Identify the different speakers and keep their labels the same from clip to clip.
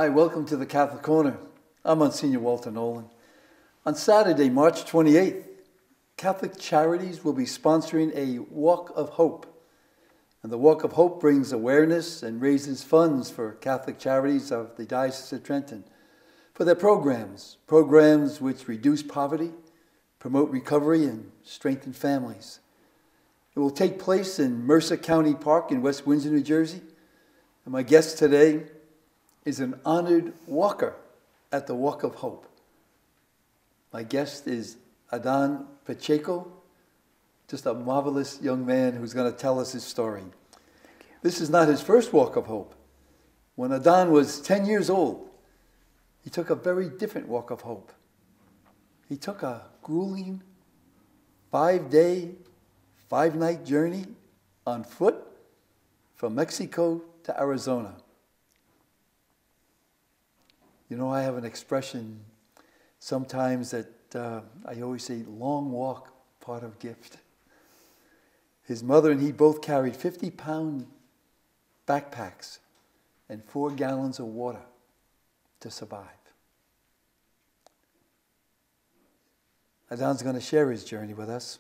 Speaker 1: Hi, welcome to the Catholic Corner. I'm Monsignor Walter Nolan. On Saturday, March 28th, Catholic Charities will be sponsoring a Walk of Hope. And the Walk of Hope brings awareness and raises funds for Catholic Charities of the Diocese of Trenton for their programs which reduce poverty, promote recovery, and strengthen families. It will take place in Mercer County Park in West Windsor, New Jersey. And my guest today is an honored walker at the Walk of Hope. My guest is Adan Pacheco, just a marvelous young man who's going to tell us his story.
Speaker 2: Thank you.
Speaker 1: This is not his first Walk of Hope. When Adan was 10 years old, he took a very different Walk of Hope. He took a grueling 5-day, 5-night journey on foot from Mexico to Arizona. You know, I have an expression sometimes that I always say, long walk, part of gift. His mother and he both carried 50-pound backpacks and 4 gallons of water to survive. Adan's going to share his journey with us.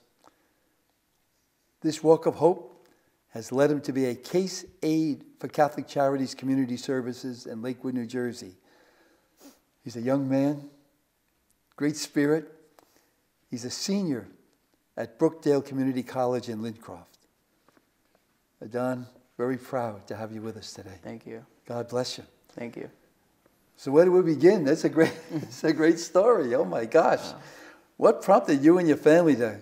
Speaker 1: This Walk of Hope has led him to be a case aide for Catholic Charities Community Services in Lakewood, New Jersey. He's a young man, great spirit. He's a senior at Brookdale Community College in Lincroft. Adan, very proud to have you with us today.
Speaker 2: Thank you.
Speaker 1: God bless you.
Speaker 2: Thank you.
Speaker 1: So where do we begin? That's a great story. Oh my gosh.
Speaker 2: Wow. What
Speaker 1: prompted you and your family to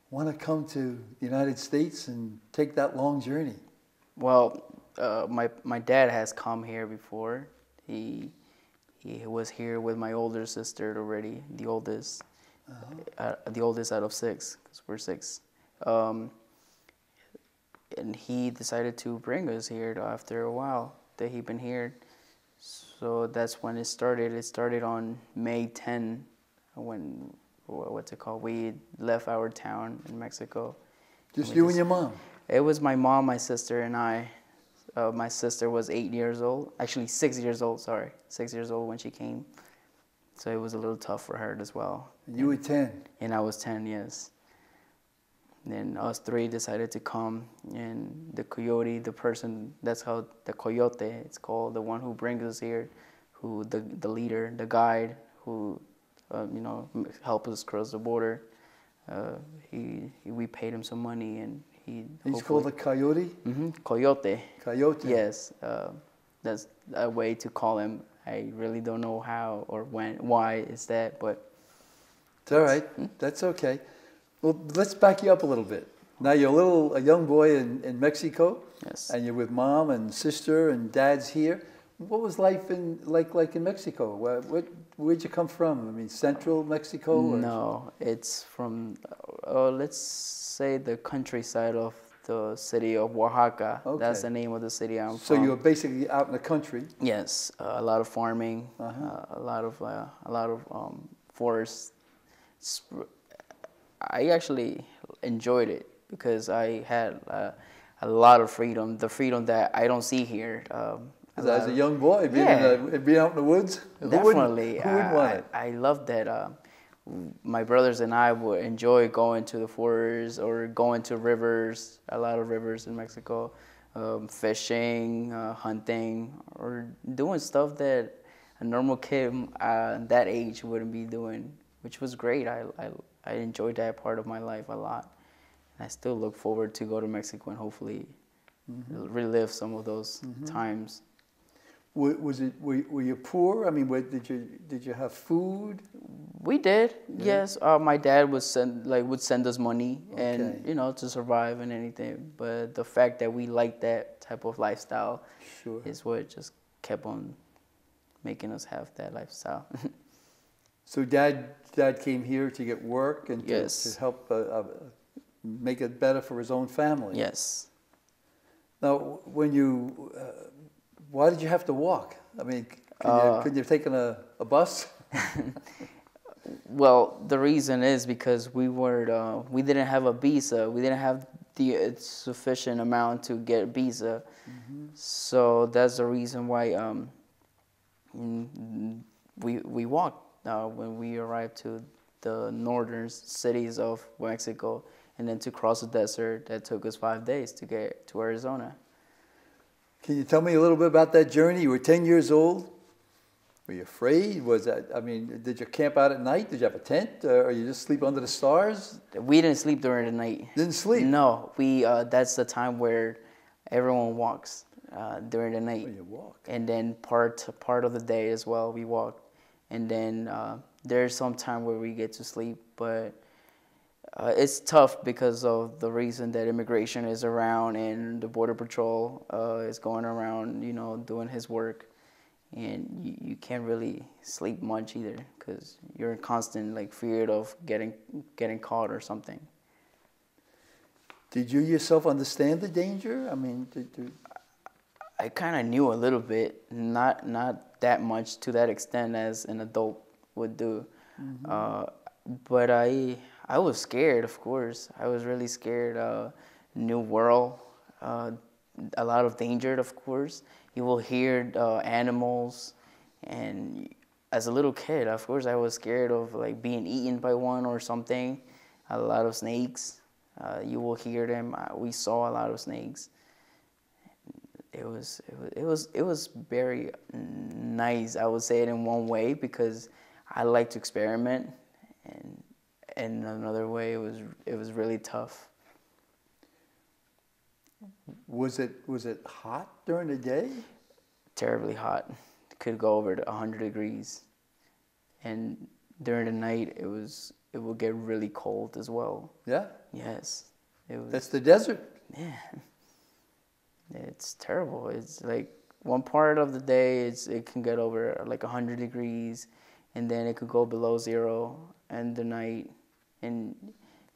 Speaker 1: want to come to the United States and take that long journey?
Speaker 2: Well, my dad has come here before. He was here with my older sister already, the oldest out of 6, because we're 6. And he decided to bring us here after a while that he'd been here. So that's when it started. It started on May 10, when, we left our town in Mexico.
Speaker 1: Just you and your mom?
Speaker 2: It was my mom, my sister, and I. My sister was 8 years old, actually 6 years old, 6 years old when she came. So it was a little tough for her as well.
Speaker 1: And you were 10?
Speaker 2: And I was 10, yes. Then us 3 decided to come, and the coyote, that's how the coyote, it's called, the one who brings us here, who the leader, the guide, who helped us cross the border. We paid him some money, and
Speaker 1: he's called a coyote?
Speaker 2: Mm-hmm. Coyote.
Speaker 1: Coyote.
Speaker 2: Yes. That's a way to call him. I really don't know how or why it's that, but...
Speaker 1: It's all right. That's okay. Well, let's back you up a little bit. Now you're a young boy in Mexico.
Speaker 2: Yes.
Speaker 1: And you're with mom and sister and dad's here. What was life like in Mexico? Where'd you come from? I mean, central Mexico? Or?
Speaker 2: No, it's from, let's say, the countryside of the city of Oaxaca. Okay. That's the name of the city I'm from.
Speaker 1: So you were basically out in the country?
Speaker 2: Yes, a lot of farming, a lot of forests. I actually enjoyed it because I had a lot of freedom, the freedom that I don't see here.
Speaker 1: As a young boy, being out in the woods?
Speaker 2: Definitely.
Speaker 1: Who wouldn't want it?
Speaker 2: I love that. My brothers and I would enjoy going to the forest or going to rivers, a lot of rivers in Mexico, fishing, hunting, or doing stuff that a normal kid that age wouldn't be doing, which was great. I enjoyed that part of my life a lot. And I still look forward to go to Mexico and hopefully relive some of those times. Were you poor? I mean, did you have food? We did, yes. My dad would send us money, and to survive and anything. But the fact that we liked that type of lifestyle is what just kept on making us have that lifestyle.
Speaker 1: So dad came here to get work and to help make it better for his own family.
Speaker 2: Yes.
Speaker 1: Now, why did you have to walk? I mean, could you have taken a bus?
Speaker 2: Well, the reason is because we didn't have a visa. We didn't have the sufficient amount to get a visa. So that's the reason why We walked when we arrived to the northern cities of Mexico, and then to cross the desert, that took us 5 days to get to Arizona.
Speaker 1: Can you tell me a little bit about that journey? You were 10 years old. Were you afraid? Did you camp out at night? Did you have a tent? Or you just sleep under the stars?
Speaker 2: We didn't sleep during the night.
Speaker 1: Didn't sleep?
Speaker 2: No, that's the time where everyone walks during the night.
Speaker 1: Oh, you walk.
Speaker 2: And then part of the day as well, we walk. And then there's some time where we get to sleep, but it's tough because of the reason that immigration is around and the Border Patrol is going around, doing his work. And you can't really sleep much either because you're in constant fear of getting caught or something.
Speaker 1: Did you yourself understand the danger?
Speaker 2: I kind of knew a little bit, not that much to that extent as an adult would do. Mm-hmm. But I was scared, of course. I was really scared. New world, a lot of danger, of course. You will hear animals, and as a little kid, of course, I was scared of being eaten by one or something. A lot of snakes. You will hear them. We saw a lot of snakes. It was very nice. I would say it in one way because I like to experiment, and in another way, it was really tough.
Speaker 1: Was it hot during the day?
Speaker 2: Terribly hot. It could go over to 100 degrees, and during the night it will get really cold as well.
Speaker 1: Yeah.
Speaker 2: Yes.
Speaker 1: That's the desert.
Speaker 2: Yeah. It's terrible. It's one part of the day it can get over 100 degrees, and then it could go below zero in the night, and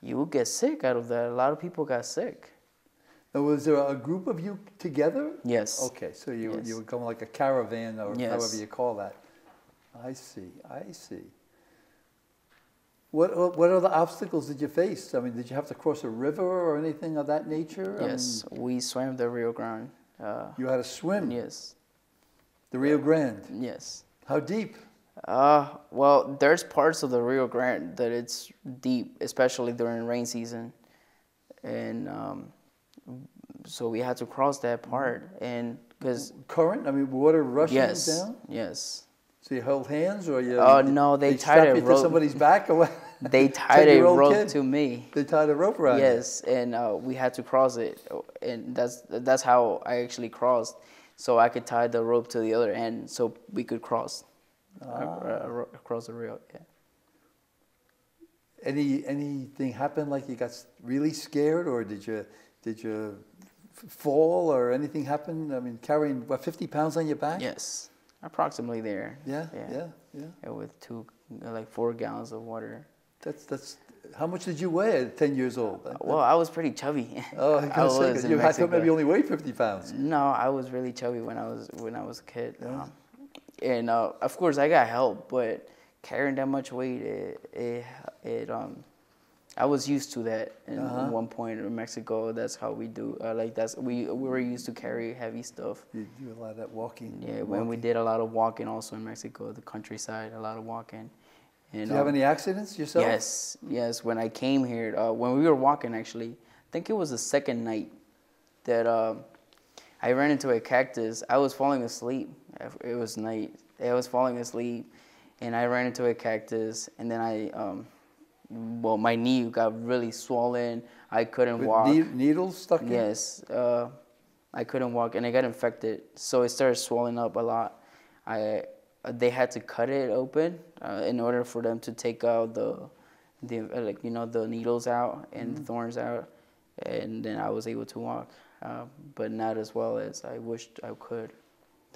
Speaker 2: you will get sick out of that. A lot of people got sick.
Speaker 1: Now, was there a group of you together?
Speaker 2: Yes.
Speaker 1: Okay, so you were going like a caravan or however you call that. I see. What other obstacles did you face? Did you have to cross a river or anything of that nature?
Speaker 2: Yes, we swam the Rio Grande.
Speaker 1: You had to swim?
Speaker 2: Yes.
Speaker 1: The Rio Grande?
Speaker 2: Yes.
Speaker 1: How deep?
Speaker 2: Well, there's parts of the Rio Grande that it's deep, especially during rain season. And so we had to cross that part. And because
Speaker 1: current? Water rushing down?
Speaker 2: Yes.
Speaker 1: So you held hands, or you?
Speaker 2: Oh no, they tied a rope
Speaker 1: to somebody's back.
Speaker 2: They tied a rope to me.
Speaker 1: They tied a rope around you.
Speaker 2: Yes, and we had to cross it, and that's how I actually crossed. So I could tie the rope to the other end, so we could cross across the Rio. Yeah.
Speaker 1: Anything happen? You got really scared, or did you fall, or anything happen? Carrying 50 pounds on your back?
Speaker 2: Yes. Approximately there.
Speaker 1: Yeah.
Speaker 2: With 4 gallons of water.
Speaker 1: That's how much did you weigh at 10 years old?
Speaker 2: Well, I was pretty chubby.
Speaker 1: Oh, I was going to say, you had to maybe only weigh 50 pounds.
Speaker 2: No, I was really chubby when I was a kid.
Speaker 1: Yeah.
Speaker 2: And of course I got help, but carrying that much weight, I was used to that. And one point in Mexico, that's how we do. We were used to carry heavy stuff.
Speaker 1: You do a lot of that walking.
Speaker 2: Yeah, when we did a lot of walking also in Mexico, the countryside, a lot of walking. And,
Speaker 1: do you have any accidents yourself?
Speaker 2: Yes. When I came here, when we were walking, actually, I think it was the second night that I ran into a cactus. I was falling asleep. It was night. I was falling asleep, and I ran into a cactus, and then my knee got really swollen. I couldn't walk.
Speaker 1: Needles stuck in?
Speaker 2: Yes. I couldn't walk, and I got infected. So it started swelling up a lot. They had to cut it open in order for them to take out the needles out and the thorns out, and then I was able to walk, but not as well as I wished I could.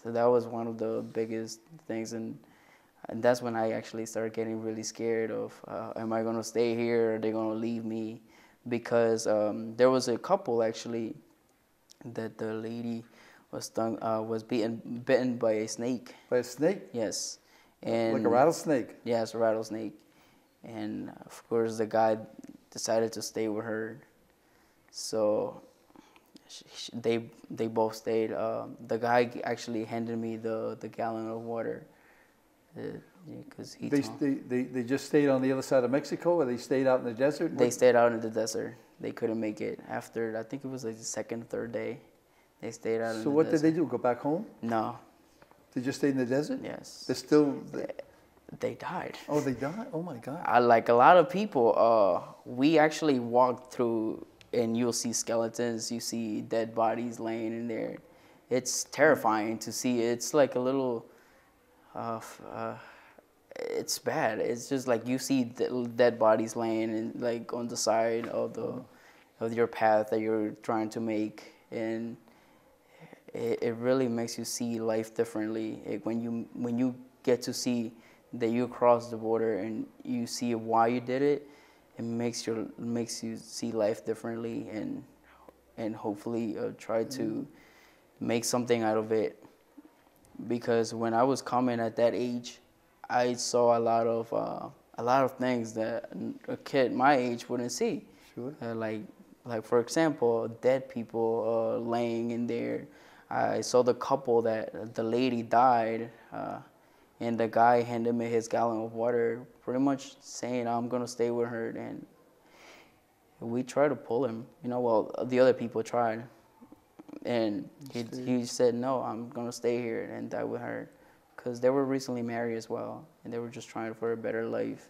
Speaker 2: So that was one of the biggest things, and that's when I actually started getting really scared of, am I going to stay here, or are they going to leave me? Because there was a couple, actually, that the lady was bitten by a snake.
Speaker 1: By a snake?
Speaker 2: Yes. And
Speaker 1: like a rattlesnake?
Speaker 2: Yes, a rattlesnake. And, of course, the guy decided to stay with her. So they both stayed. The guy actually handed me the gallon of water. Because
Speaker 1: they just stayed on the other side of Mexico, or they stayed out in the desert?
Speaker 2: They stayed out in the desert. They couldn't make it after, I think it was like the second, third day. They stayed out in the desert.
Speaker 1: So what did they do, go back home?
Speaker 2: No.
Speaker 1: They just stayed in the desert?
Speaker 2: Yes.
Speaker 1: They're still...
Speaker 2: They died.
Speaker 1: Oh, they died? Oh, my God.
Speaker 2: Like a lot of people, we actually walked through, and you'll see skeletons, you see dead bodies laying in there. It's terrifying to see. It's like a little... it's bad. It's just like you see dead bodies laying like on the side of your path that you're trying to make, and it really makes you see life differently. When you get to see that you cross the border and you see why you did it, it makes you see life differently, and hopefully try to make something out of it. Because when I was coming at that age, I saw a lot of things that a kid my age wouldn't see.
Speaker 1: Sure.
Speaker 2: Like for example, dead people laying in there. I saw the couple that the lady died, and the guy handed me his gallon of water, pretty much saying I'm gonna stay with her. And we tried to pull him. Well, the other people tried. And he said, no, I'm going to stay here and die with her. Because they were recently married as well. And they were just trying for a better life.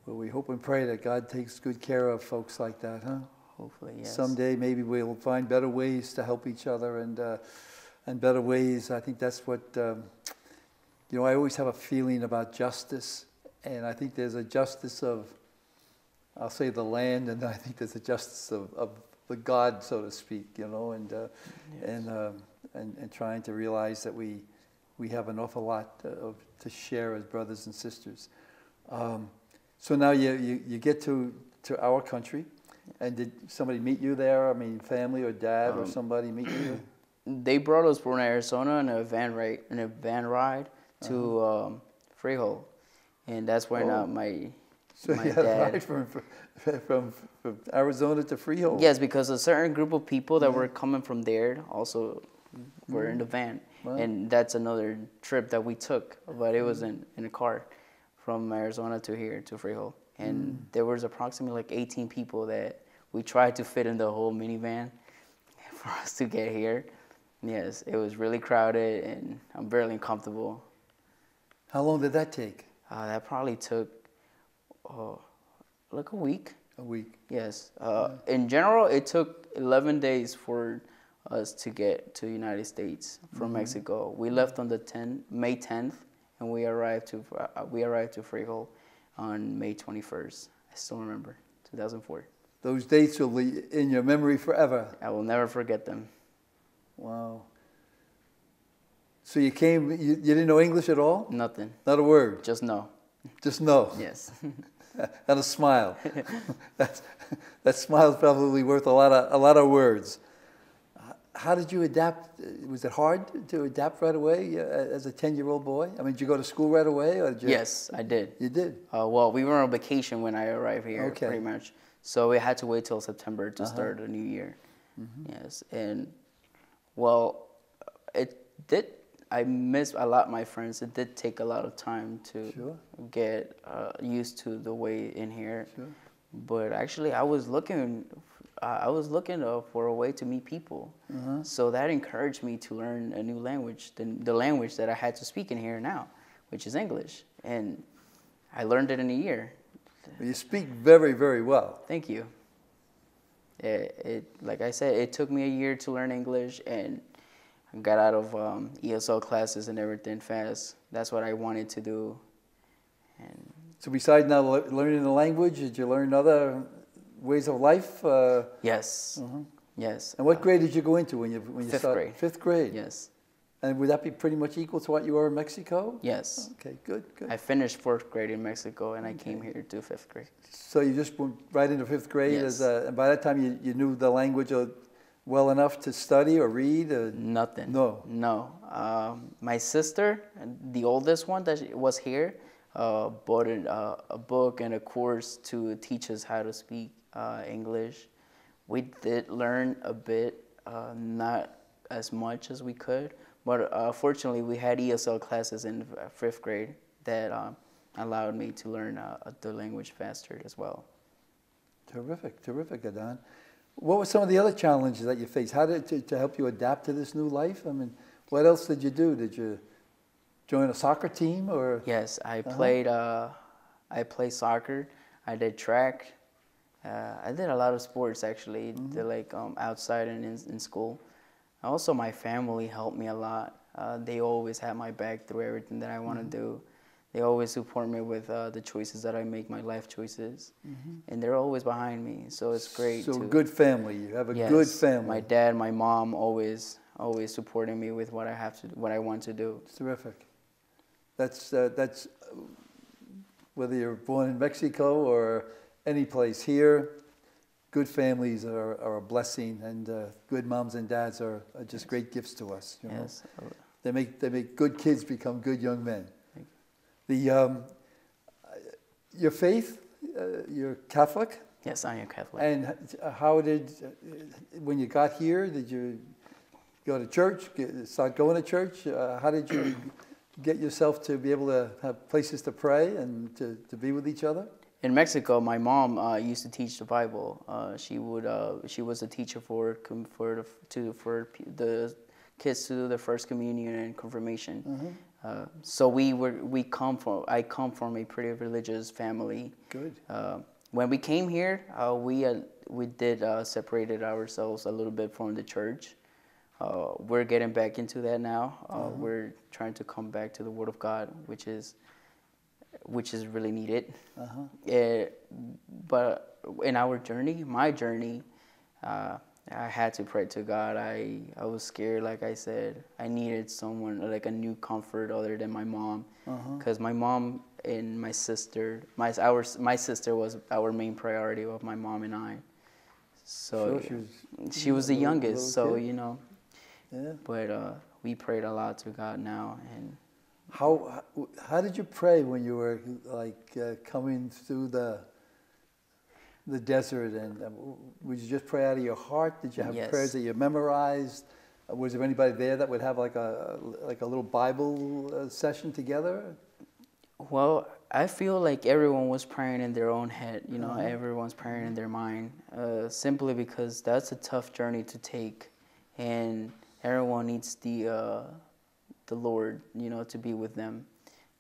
Speaker 1: Well, we hope and pray that God takes good care of folks like that, huh?
Speaker 2: Hopefully, yes.
Speaker 1: Someday maybe we'll find better ways to help each other and better ways. I think that's what, I always have a feeling about justice. And I think there's a justice of, I'll say the land, and I think there's a justice of the God, so to speak, and trying to realize that we have an awful lot to share as brothers and sisters. So now you get to our country, and did somebody meet you there? I mean, family or dad or somebody meet you?
Speaker 2: They brought us from Arizona in a van ride to Freehold, and that's when my dad.
Speaker 1: Right from Arizona to Freehold.
Speaker 2: Yes, because a certain group of people that were coming from there also were in the van. Wow. And that's another trip that we took, but it was in a car from Arizona to here to Freehold. And there was approximately like 18 people that we tried to fit in the whole minivan for us to get here. Yes, it was really crowded and I'm barely comfortable.
Speaker 1: How long did that take?
Speaker 2: That probably took like a week.
Speaker 1: A week.
Speaker 2: Yes. In general, it took 11 days for us to get to the United States from Mexico. We left on May 10th, and we arrived to Freehold on May 21st. I still remember, 2004.
Speaker 1: Those dates will be in your memory forever.
Speaker 2: I will never forget them.
Speaker 1: Wow. So you came, you didn't know English at all?
Speaker 2: Nothing.
Speaker 1: Not a word?
Speaker 2: Just no.
Speaker 1: Just no?
Speaker 2: Yes.
Speaker 1: And a smile. That smile's probably worth a lot of words. How did you adapt? Was it hard to adapt right away as a 10-year-old boy? I mean, did you go to school right away? Or did you...
Speaker 2: Yes, I did.
Speaker 1: You did?
Speaker 2: Well, we were on vacation when I arrived here, pretty much. So we had to wait till September to start the new year. Yes, and well, I missed a lot of my friends. It did take a lot of time to get used to the way in here. Sure. But actually, I was looking for a way to meet people. So that encouraged me to learn a new language, the language that I had to speak in here now, which is English. And I learned it in a year.
Speaker 1: Well, you speak very, very well.
Speaker 2: Thank you. Like I said, it took me a year to learn English, and I got out of ESL classes and everything fast. That's what I wanted to do. And
Speaker 1: so besides now learning the language, did you learn other ways of life?
Speaker 2: Yes. Yes.
Speaker 1: And what grade did you go into when you
Speaker 2: fifth
Speaker 1: started?
Speaker 2: Grade.
Speaker 1: Fifth grade.
Speaker 2: Yes.
Speaker 1: And would that be pretty much equal to what you were in Mexico?
Speaker 2: Yes.
Speaker 1: Okay, good.
Speaker 2: I finished 4th grade in Mexico, and I came here to 5th grade.
Speaker 1: So you just went right into 5th grade?
Speaker 2: Yes.
Speaker 1: And by that time you knew the language well enough to study or read?
Speaker 2: Nothing.
Speaker 1: No.
Speaker 2: My sister, the oldest one that was here, bought a book and a course to teach us how to speak English. We did learn a bit, not as much as we could, but fortunately we had ESL classes in 5th grade that allowed me to learn the language faster as well.
Speaker 1: Terrific, terrific, Adan. What were some of the other challenges that you faced? How did to help you adapt to this new life? I mean, what else did you do? Did you join a soccer team or?
Speaker 2: Yes, I played. I played soccer. I did track. I did a lot of sports actually, like outside and in school. Also, my family helped me a lot. They always had my back through everything that I want to do. They always support me with the choices that I make, my life choices, and they're always behind me. So it's great.
Speaker 1: So good family. You have a good family.
Speaker 2: My dad, my mom, always supporting me with what I want to do.
Speaker 1: It's terrific. That's whether you're born in Mexico or any place here, good families are a blessing, and good moms and dads are just great gifts to us. You know?
Speaker 2: Yes.
Speaker 1: They make good kids become good young men. Your faith, you're Catholic?
Speaker 2: Yes, I am Catholic.
Speaker 1: And how when you got here, did you go to church, start going to church? How did you get yourself to be able to have places to pray and to be with each other?
Speaker 2: In Mexico, my mom used to teach the Bible. She was a teacher for the kids to do their first communion and confirmation. So I come from a pretty religious family.
Speaker 1: Good.
Speaker 2: When we came here, we did separated ourselves a little bit from the church. We're getting back into that now. We're trying to come back to the Word of God, which is really needed. But in my journey, I had to pray to God. I was scared, like I said. I needed someone, like a new comfort other than my mom, because my mom and my sister, my sister was our main priority of my mom and I. So she was the youngest, so you know. Yeah. But we prayed a lot to God now. And
Speaker 1: how did you pray when you were like coming through the desert, and would you just pray out of your heart? Did you have prayers that you memorized? Was there anybody there that would have like a little Bible session together?
Speaker 2: Well, I feel like everyone was praying in their own head. You know, everyone's praying in their mind, simply because that's a tough journey to take, and everyone needs the Lord, you know, to be with them.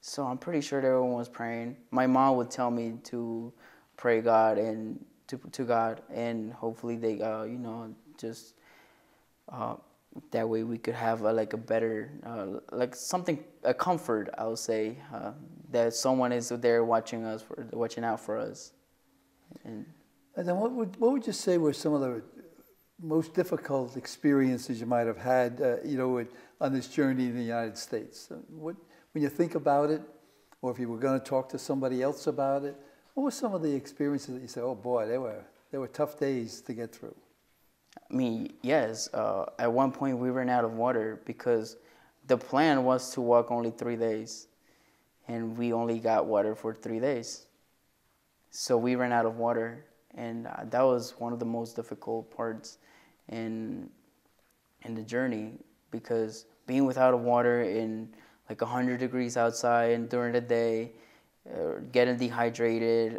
Speaker 2: So I'm pretty sure everyone was praying. My mom would tell me to pray God and to God, and hopefully they, you know, just that way we could have a better, like a comfort, I would say, that someone is there watching out for us. And
Speaker 1: then what would you say were some of the most difficult experiences you might have had, you know, on this journey in the United States? When you think about it, or if you were going to talk to somebody else about it, what were some of the experiences that you say, oh boy, they were tough days to get through?
Speaker 2: I mean, yes. At one point we ran out of water because the plan was to walk only 3 days, and we only got water for 3 days. So we ran out of water, and that was one of the most difficult parts in the journey, because being without water in like 100 degrees outside and during the day, getting dehydrated,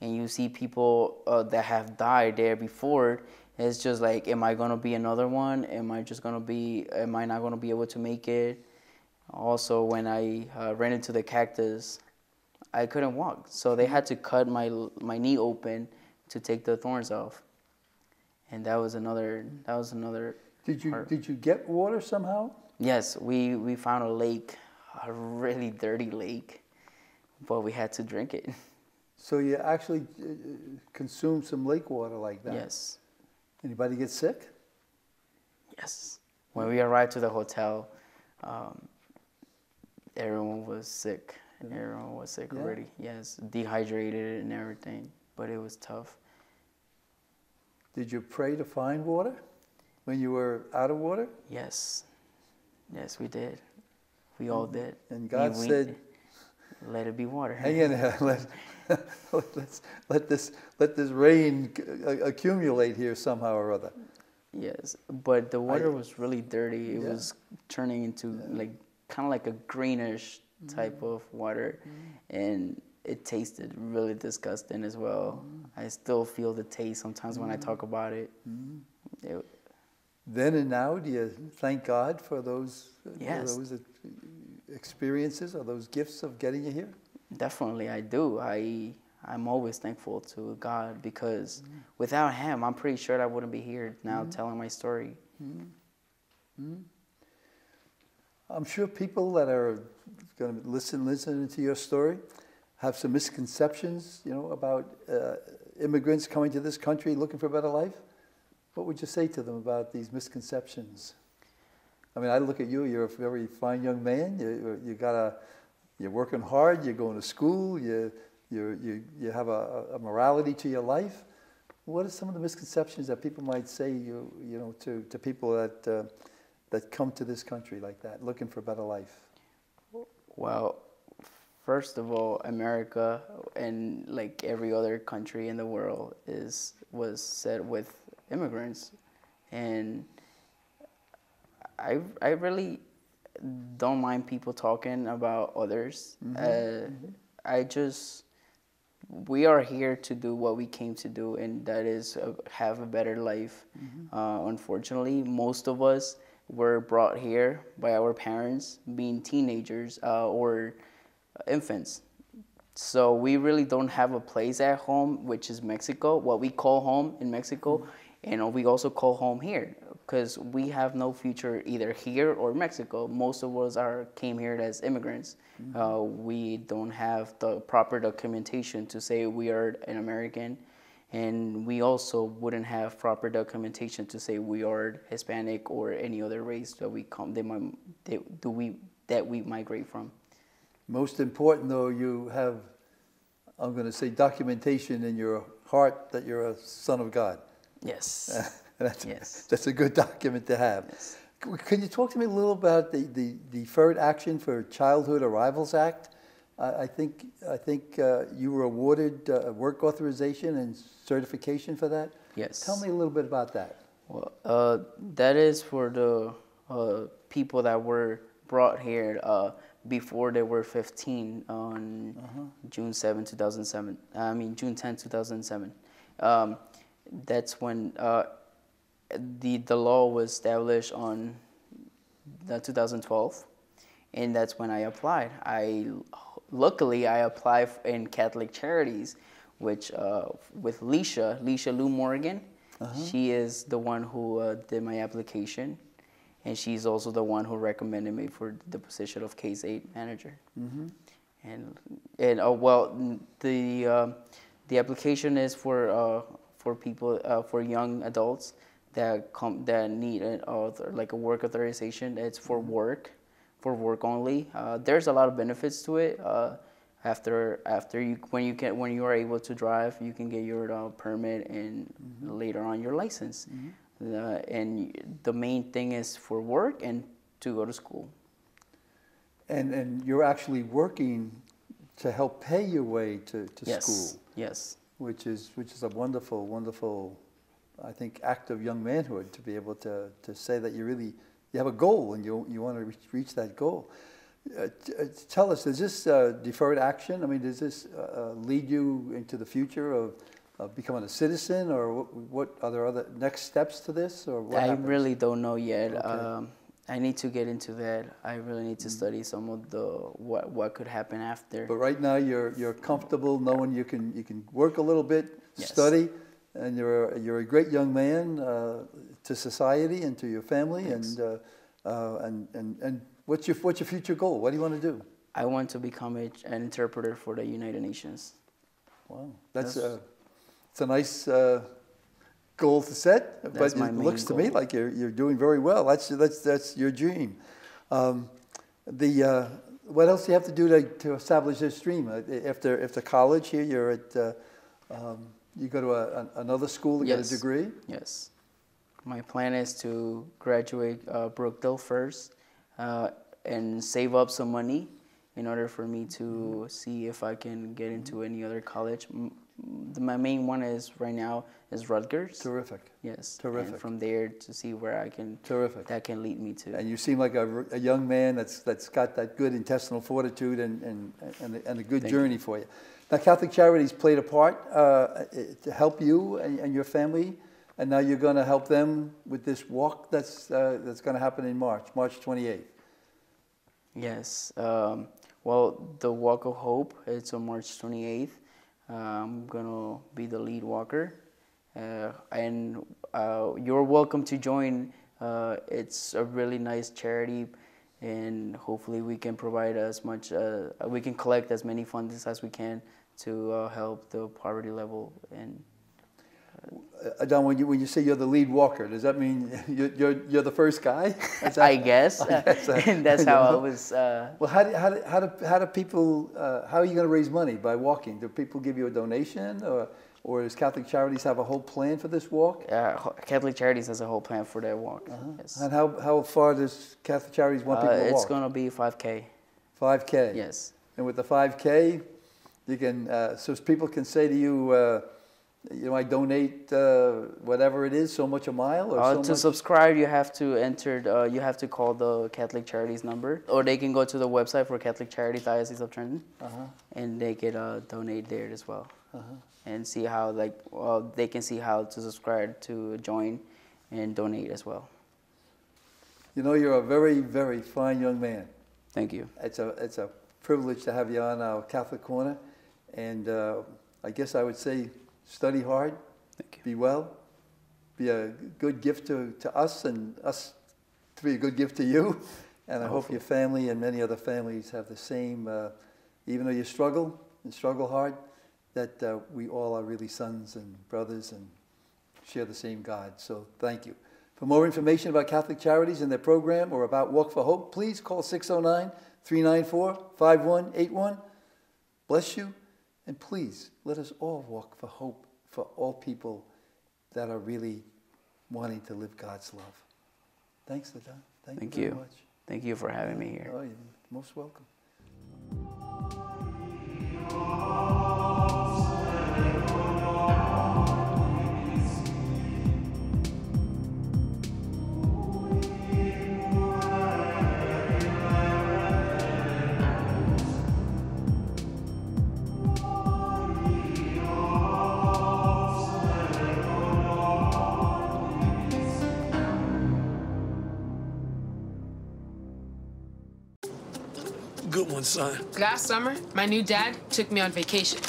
Speaker 2: and you see people that have died there before. It's just like, am I gonna be another one? Am I not gonna be able to make it? Also, when I ran into the cactus, I couldn't walk, so they had to cut my knee open to take the thorns off, and that was another.
Speaker 1: Did you get water somehow?
Speaker 2: Yes, we found a lake, a really dirty lake, but we had to drink it.
Speaker 1: So you actually consumed some lake water like that?
Speaker 2: Yes.
Speaker 1: Anybody get sick?
Speaker 2: Yes. When we arrived to the hotel, everyone was sick. Everyone was sick already. Yes, dehydrated and everything, but it was tough.
Speaker 1: Did you pray to find water when you were out of water?
Speaker 2: Yes. Yes, we did. We all did.
Speaker 1: And God said,
Speaker 2: Let it be water.
Speaker 1: Hang in there. Let this rain accumulate here somehow or other.
Speaker 2: Yes, but the water was really dirty. It was turning into like kind of like a greenish type of water, and it tasted really disgusting as well. I still feel the taste sometimes when I talk about it.
Speaker 1: Then and now, do you thank God for those experiences or those gifts of getting you here?
Speaker 2: Definitely, I do. I'm always thankful to God because without Him, I'm pretty sure I wouldn't be here now telling my story.
Speaker 1: I'm sure people that are going to listen to your story have some misconceptions, about immigrants coming to this country looking for a better life. What would you say to them about these misconceptions? I mean, I look at you. You're a very fine young man. You're working hard. You're going to school. You have a morality to your life. What are some of the misconceptions that people might say to people that come to this country like that, looking for a better life?
Speaker 2: Well, first of all, America and like every other country in the world was set with immigrants, and I really don't mind people talking about others. We are here to do what we came to do, and that is have a better life. Unfortunately, most of us were brought here by our parents being teenagers or infants. So we really don't have a place at home, which is Mexico, what we call home in Mexico, and we also call home here, because we have no future either here or Mexico. Most of us came here as immigrants. We don't have the proper documentation to say we are an American, and we also wouldn't have proper documentation to say we are Hispanic or any other race that we migrate from.
Speaker 1: Most important, though, you have, I'm going to say, documentation in your heart that you're a son of God.
Speaker 2: Yes.
Speaker 1: That's a good document to have.
Speaker 2: Yes.
Speaker 1: Can you talk to me a little about the Deferred Action for Childhood Arrivals Act? I think you were awarded work authorization and certification for that.
Speaker 2: Yes.
Speaker 1: Tell me a little bit about that.
Speaker 2: Well, that is for the people that were brought here before they were 15 on June 10, 2007. That's when the law was established on 2012, and that's when I applied. Luckily I applied in Catholic Charities, which with Leisha Lou Morgan. She is the one who did my application, and she's also the one who recommended me for the position of case aide manager. And the application is for people, for young adults that need like a work authorization. It's for work only. There's a lot of benefits to it. When you are able to drive, you can get your permit and later on your license. And the main thing is for work and to go to school.
Speaker 1: And you're actually working to help pay your way to school.
Speaker 2: Yes.
Speaker 1: Which is a wonderful, I think, act of young manhood to be able to say that you have a goal and you want to reach that goal. Tell us, is this deferred action? I mean, does this lead you into the future of becoming a citizen, or what are there other next steps to this, or what happens?
Speaker 2: Really don't know yet.
Speaker 1: Okay.
Speaker 2: I need to get into that. I really need to study some of what could happen after.
Speaker 1: But right now you're comfortable knowing you can work a little bit, study, and you're a great young man to society and to your family.
Speaker 2: Yes.
Speaker 1: And what's your future goal? What do you want to do?
Speaker 2: I want to become an interpreter for the United Nations.
Speaker 1: Wow, it's a nice goal to set, but it looks to me like you're doing very well. That's your dream. What else do you have to do to establish this dream? After college here, you're at you go to another school to get a degree?
Speaker 2: Yes. My plan is to graduate Brookdale first and save up some money in order for me to see if I can get into any other college. My main one is right now is Rutgers.
Speaker 1: Terrific.
Speaker 2: Yes.
Speaker 1: Terrific.
Speaker 2: And from there to see where I can.
Speaker 1: Terrific.
Speaker 2: That can lead me to.
Speaker 1: And you seem like a young man that's got that good intestinal fortitude and a good journey for you. Now, Catholic Charities played a part to help you and your family, and now you're going to help them with this walk that's going to happen in March 28th.
Speaker 2: Yes. Well, the Walk of Hope, it's on March 28th. I'm going to be the lead walker. And you're welcome to join. It's a really nice charity, and hopefully we can provide as much, we can collect as many funds as we can to help the poverty level. And
Speaker 1: Adan, when you say you're the lead walker, does that mean you're the first guy?
Speaker 2: I guess. And that's how I was.
Speaker 1: Well, how do people? How are you going to raise money by walking? Do people give you a donation, or does Catholic Charities have a whole plan for this walk?
Speaker 2: Catholic Charities has a whole plan for that walk. Yes.
Speaker 1: And how far does Catholic Charities want people to walk?
Speaker 2: It's going to be 5K.
Speaker 1: 5K.
Speaker 2: Yes.
Speaker 1: And with the 5K, you can so people can say to you. I donate whatever it is, so much a mile, or
Speaker 2: to subscribe, you have to enter. You have to call the Catholic Charities number, or they can go to the website for Catholic Charities Diocese of Trenton, and they can donate there as well, and see how they can see how to subscribe to join, and donate as well.
Speaker 1: You're a very, very fine young man.
Speaker 2: Thank you.
Speaker 1: It's a privilege to have you on our Catholic Corner, and I guess I would say. Study hard, be well, be a good gift to us, and us to be a good gift to you. And I hope your family and many other families have the same, even though you struggle and struggle hard, that we all are really sons and brothers and share the same God. So thank you. For more information about Catholic Charities and their program or about Walk for Hope, please call 609-394-5181. Bless you. And please, let us all walk for hope for all people that are really wanting to live God's love. Thanks, Adan. Thank you very much.
Speaker 2: Thank you for having me here.
Speaker 1: Oh, you're most welcome.
Speaker 3: Good one, son.
Speaker 4: Last summer, my new dad took me on vacation.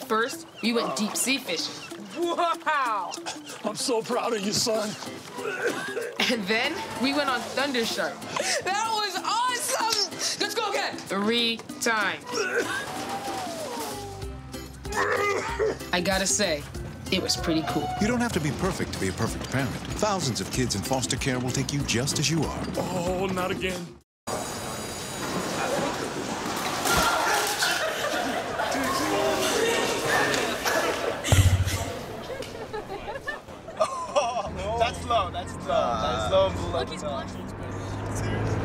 Speaker 4: First, we went deep sea fishing. Wow!
Speaker 3: I'm so proud of you, son.
Speaker 4: And then we went on Thunder Shark. That was awesome! Let's go again. 3 times. I gotta say, it was pretty cool.
Speaker 5: You don't have to be perfect to be a perfect parent. Thousands of kids in foster care will take you just as you are.
Speaker 3: Oh, not again.
Speaker 6: That's low. That's low. That's low and below. Look, he's blushing.